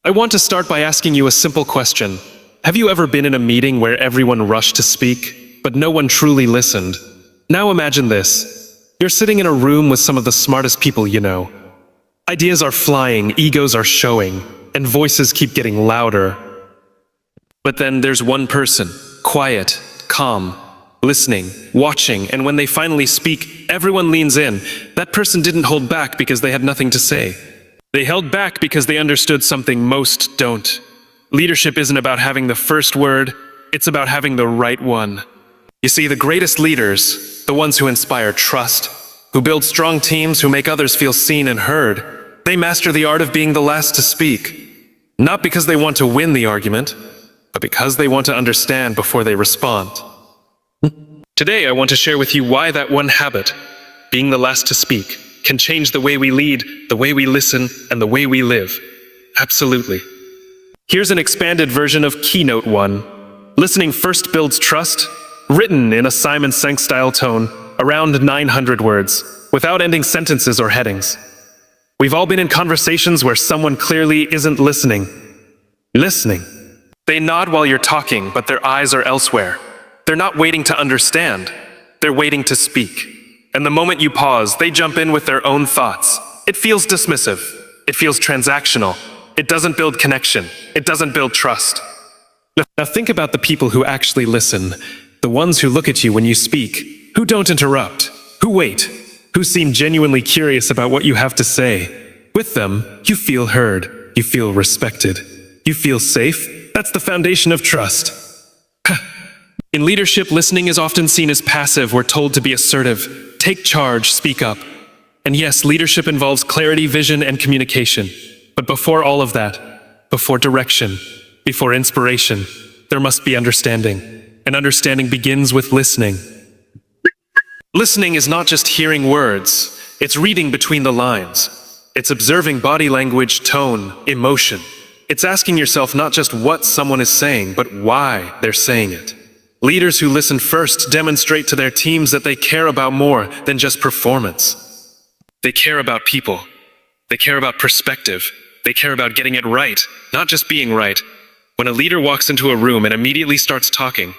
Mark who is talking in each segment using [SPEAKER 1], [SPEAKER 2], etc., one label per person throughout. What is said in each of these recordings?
[SPEAKER 1] I want to start by asking you a simple question. Have you ever been in a meeting where everyone rushed to speak, but no one truly listened? Now imagine this. You're sitting in a room with some of the smartest people you know. Ideas are flying, egos are showing, and voices keep getting louder. But then there's one person, quiet, calm, listening, watching, and when they finally speak, everyone leans in. That person didn't hold back because they had nothing to say. They held back because they understood something most don't. Leadership isn't about having the first word, it's about having the right one. You see, the greatest leaders, the ones who inspire trust, who build strong teams, who make others feel seen and heard, they master the art of being the last to speak. Not because they want to win the argument, but because they want to understand before they respond. Today, I want to share with you why that one habit, being the last to speak, can change the way we lead, the way we listen, and the way we live. Absolutely. Here's an expanded version of Keynote 1. Listening first builds trust, written in a Simon Sinek-style tone, around 900 words, without ending sentences or headings. We've all been in conversations where someone clearly isn't listening. They nod while you're talking, but their eyes are elsewhere. They're not waiting to understand. They're waiting to speak. And the moment you pause, they jump in with their own thoughts. It feels dismissive. It feels transactional. It doesn't build connection. It doesn't build trust. Now think about the people who actually listen, the ones who look at you when you speak, who don't interrupt, who wait, who seem genuinely curious about what you have to say. With them, you feel heard. You feel respected. You feel safe. That's the foundation of trust. In leadership, listening is often seen as passive. We're told to be assertive, take charge, speak up. And yes, leadership involves clarity, vision, and communication. But before all of that, before direction, before inspiration, there must be understanding. And understanding begins with listening. Listening is not just hearing words, it's reading between the lines. It's observing body language, tone, emotion. It's asking yourself not just what someone is saying, but why they're saying it. Leaders who listen first demonstrate to their teams that they care about more than just performance. They care about people. They care about perspective. They care about getting it right, not just being right. When a leader walks into a room and immediately starts talking,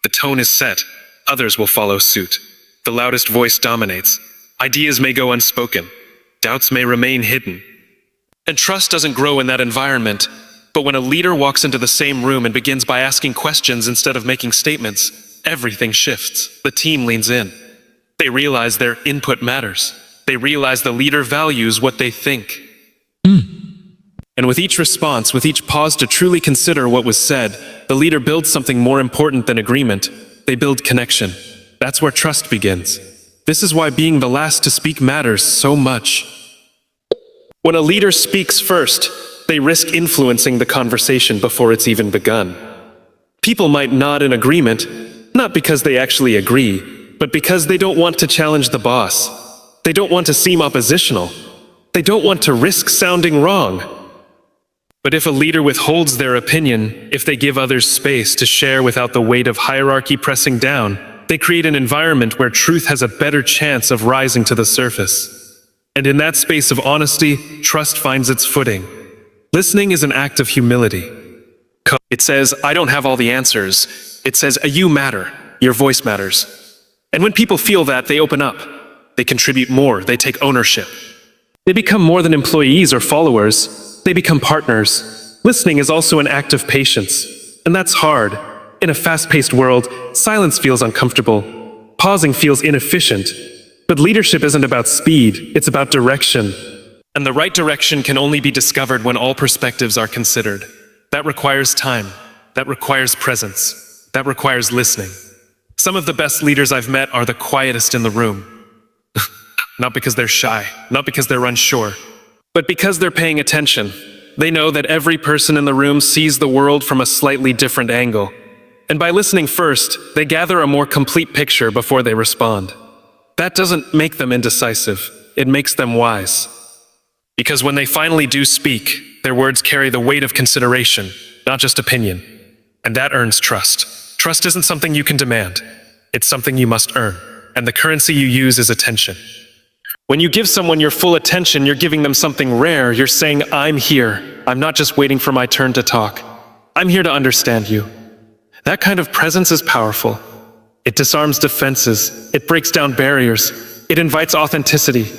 [SPEAKER 1] the tone is set. Others will follow suit. The loudest voice dominates. Ideas may go unspoken. Doubts may remain hidden. And trust doesn't grow in that environment. But when a leader walks into the same room and begins by asking questions instead of making statements, everything shifts. The team leans in. They realize their input matters. They realize the leader values what they think. And with each response, with each pause to truly consider what was said, the leader builds something more important than agreement. They build connection. That's where trust begins. This is why being the last to speak matters so much. When a leader speaks first, they risk influencing the conversation before it's even begun. People might nod in agreement, not because they actually agree, but because they don't want to challenge the boss. They don't want to seem oppositional. They don't want to risk sounding wrong. But if a leader withholds their opinion, if they give others space to share without the weight of hierarchy pressing down, they create an environment where truth has a better chance of rising to the surface. And in that space of honesty, trust finds its footing. Listening is an act of humility. It says, I don't have all the answers. It says, you matter. Your voice matters. And when people feel that, they open up. They contribute more. They take ownership. They become more than employees or followers. They become partners. Listening is also an act of patience. And that's hard. In a fast-paced world, silence feels uncomfortable. Pausing feels inefficient. But leadership isn't about speed. It's about direction. And the right direction can only be discovered when all perspectives are considered. That requires time. That requires presence. That requires listening. Some of the best leaders I've met are the quietest in the room. Not because they're shy, not because they're unsure, but because they're paying attention. They know that every person in the room sees the world from a slightly different angle. And by listening first, they gather a more complete picture before they respond. That doesn't make them indecisive. It makes them wise. Because when they finally do speak, their words carry the weight of consideration, not just opinion. And that earns trust. Trust isn't something you can demand. It's something you must earn. And the currency you use is attention. When you give someone your full attention, you're giving them something rare. You're saying, I'm here. I'm not just waiting for my turn to talk. I'm here to understand you. That kind of presence is powerful. It disarms defenses. It breaks down barriers. It invites authenticity.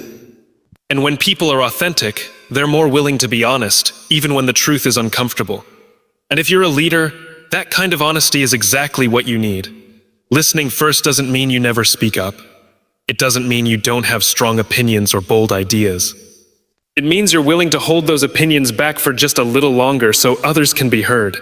[SPEAKER 1] And when people are authentic, they're more willing to be honest, even when the truth is uncomfortable. And if you're a leader, that kind of honesty is exactly what you need. Listening first doesn't mean you never speak up. It doesn't mean you don't have strong opinions or bold ideas. It means you're willing to hold those opinions back for just a little longer so others can be heard.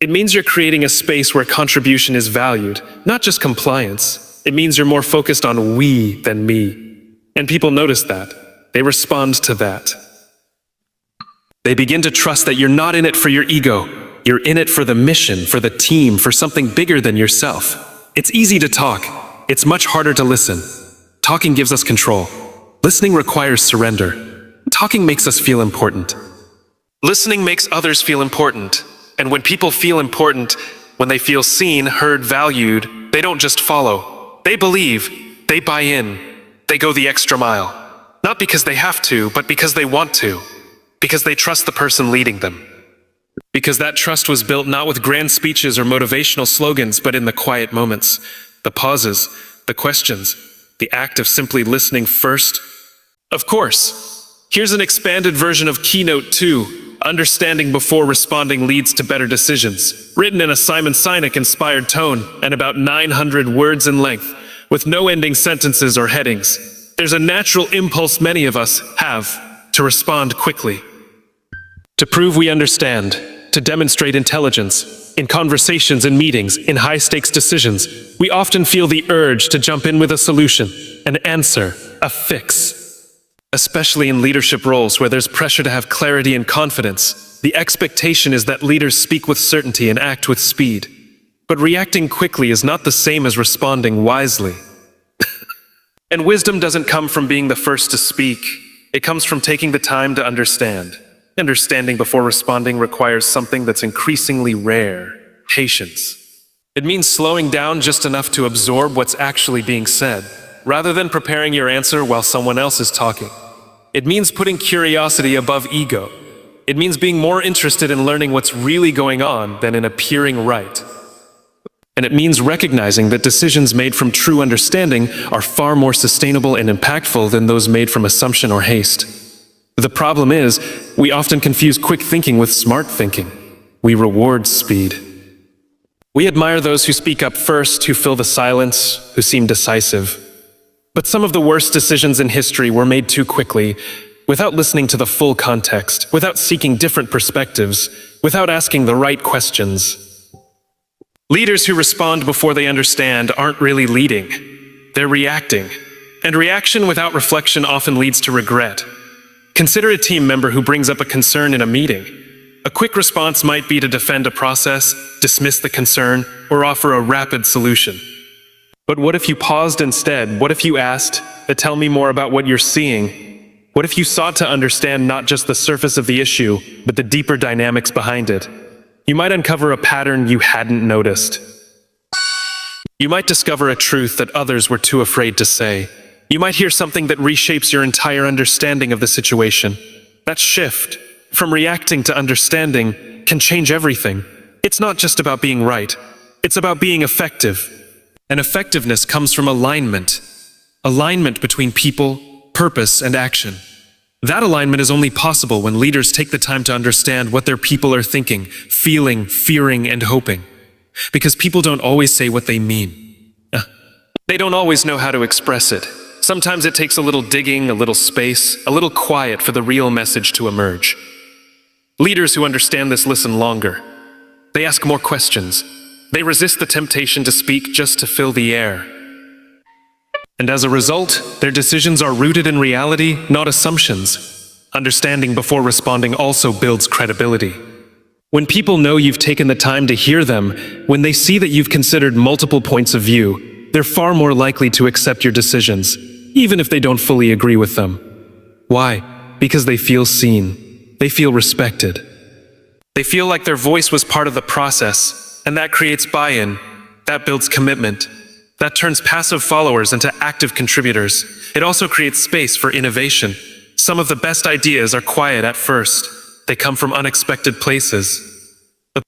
[SPEAKER 1] It means you're creating a space where contribution is valued, not just compliance. It means you're more focused on we than me. And people notice that. They respond to that. They begin to trust that you're not in it for your ego. You're in it for the mission, for the team, for something bigger than yourself. It's easy to talk. It's much harder to listen. Talking gives us control. Listening requires surrender. Talking makes us feel important. Listening makes others feel important. And when people feel important, when they feel seen, heard, valued, they don't just follow. They believe. They buy in. They go the extra mile. Not because they have to, but because they want to. Because they trust the person leading them. Because that trust was built not with grand speeches or motivational slogans, but in the quiet moments. The pauses, the questions, the act of simply listening first. Of course, here's an expanded version of Keynote 2, Understanding Before Responding Leads to Better Decisions, written in a Simon Sinek-inspired tone and about 900 words in length, with no ending sentences or headings. There's a natural impulse many of us have to respond quickly, to prove we understand, to demonstrate intelligence. In conversations and meetings, in high-stakes decisions, we often feel the urge to jump in with a solution, an answer, a fix. Especially in leadership roles where there's pressure to have clarity and confidence, the expectation is that leaders speak with certainty and act with speed. But reacting quickly is not the same as responding wisely. And wisdom doesn't come from being the first to speak. It comes from taking the time to understand. Understanding before responding requires something that's increasingly rare: patience. It means slowing down just enough to absorb what's actually being said, rather than preparing your answer while someone else is talking. It means putting curiosity above ego. It means being more interested in learning what's really going on than in appearing right. And it means recognizing that decisions made from true understanding are far more sustainable and impactful than those made from assumption or haste. The problem is, we often confuse quick thinking with smart thinking. We reward speed. We admire those who speak up first, who fill the silence, who seem decisive. But some of the worst decisions in history were made too quickly, without listening to the full context, without seeking different perspectives, without asking the right questions. Leaders who respond before they understand aren't really leading. They're reacting. And reaction without reflection often leads to regret. Consider a team member who brings up a concern in a meeting. A quick response might be to defend a process, dismiss the concern, or offer a rapid solution. But what if you paused instead? What if you asked, "Tell me more about what you're seeing"? What if you sought to understand not just the surface of the issue, but the deeper dynamics behind it? You might uncover a pattern you hadn't noticed. You might discover a truth that others were too afraid to say. You might hear something that reshapes your entire understanding of the situation. That shift, from reacting to understanding, can change everything. It's not just about being right. It's about being effective. And effectiveness comes from alignment. Alignment between people, purpose, and action. That alignment is only possible when leaders take the time to understand what their people are thinking, feeling, fearing, and hoping. Because people don't always say what they mean. They don't always know how to express it. Sometimes it takes a little digging, a little space, a little quiet for the real message to emerge. Leaders who understand this listen longer. They ask more questions. They resist the temptation to speak just to fill the air. And as a result, their decisions are rooted in reality, not assumptions. Understanding before responding also builds credibility. When people know you've taken the time to hear them, when they see that you've considered multiple points of view, they're far more likely to accept your decisions, even if they don't fully agree with them. Why? Because they feel seen. They feel respected. They feel like their voice was part of the process, and that creates buy-in. That builds commitment. That turns passive followers into active contributors. It also creates space for innovation. Some of the best ideas are quiet at first. They come from unexpected places.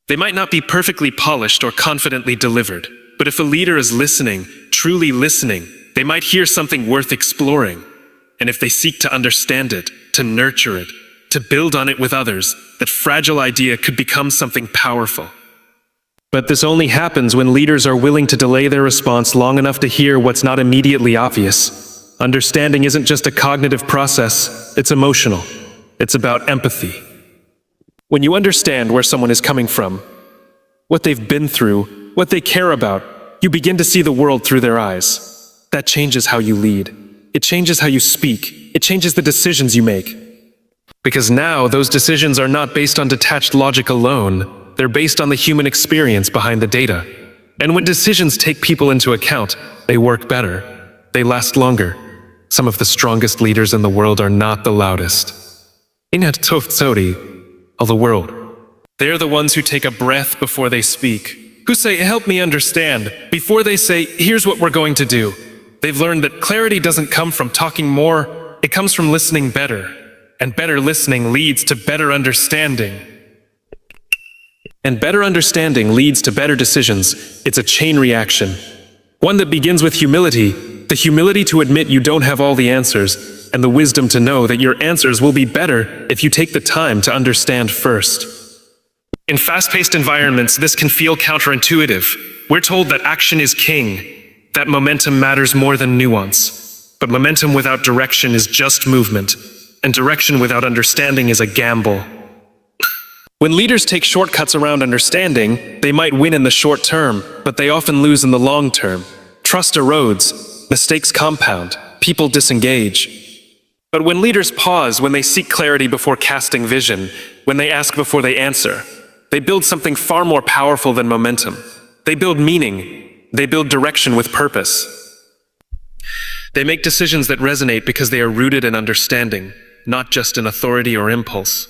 [SPEAKER 1] They might not be perfectly polished or confidently delivered, but if a leader is listening, truly listening, they might hear something worth exploring. And if they seek to understand it, to nurture it, to build on it with others, that fragile idea could become something powerful. But this only happens when leaders are willing to delay their response long enough to hear what's not immediately obvious. Understanding isn't just a cognitive process, it's emotional. It's about empathy. When you understand where someone is coming from, what they've been through, what they care about, you begin to see the world through their eyes. That changes how you lead. It changes how you speak. It changes the decisions you make. Because now those decisions are not based on detached logic alone. They're based on the human experience behind the data. And when decisions take people into account, they work better. They last longer. Some of the strongest leaders in the world are not the loudest. Of the world. They're the ones who take a breath before they speak, who say, "Help me understand," before they say, "Here's what we're going to do." They've learned that clarity doesn't come from talking more, it comes from listening better. And better listening leads to better understanding. And better understanding leads to better decisions. It's a chain reaction. One that begins with humility, the humility to admit you don't have all the answers, and the wisdom to know that your answers will be better if you take the time to understand first. In fast-paced environments, this can feel counterintuitive. We're told that action is king, that momentum matters more than nuance. But momentum without direction is just movement, and direction without understanding is a gamble. When leaders take shortcuts around understanding, they might win in the short term, but they often lose in the long term. Trust erodes, mistakes compound, people disengage. But when leaders pause, when they seek clarity before casting vision, when they ask before they answer, they build something far more powerful than momentum. They build meaning. They build direction with purpose. They make decisions that resonate because they are rooted in understanding, not just in authority or impulse.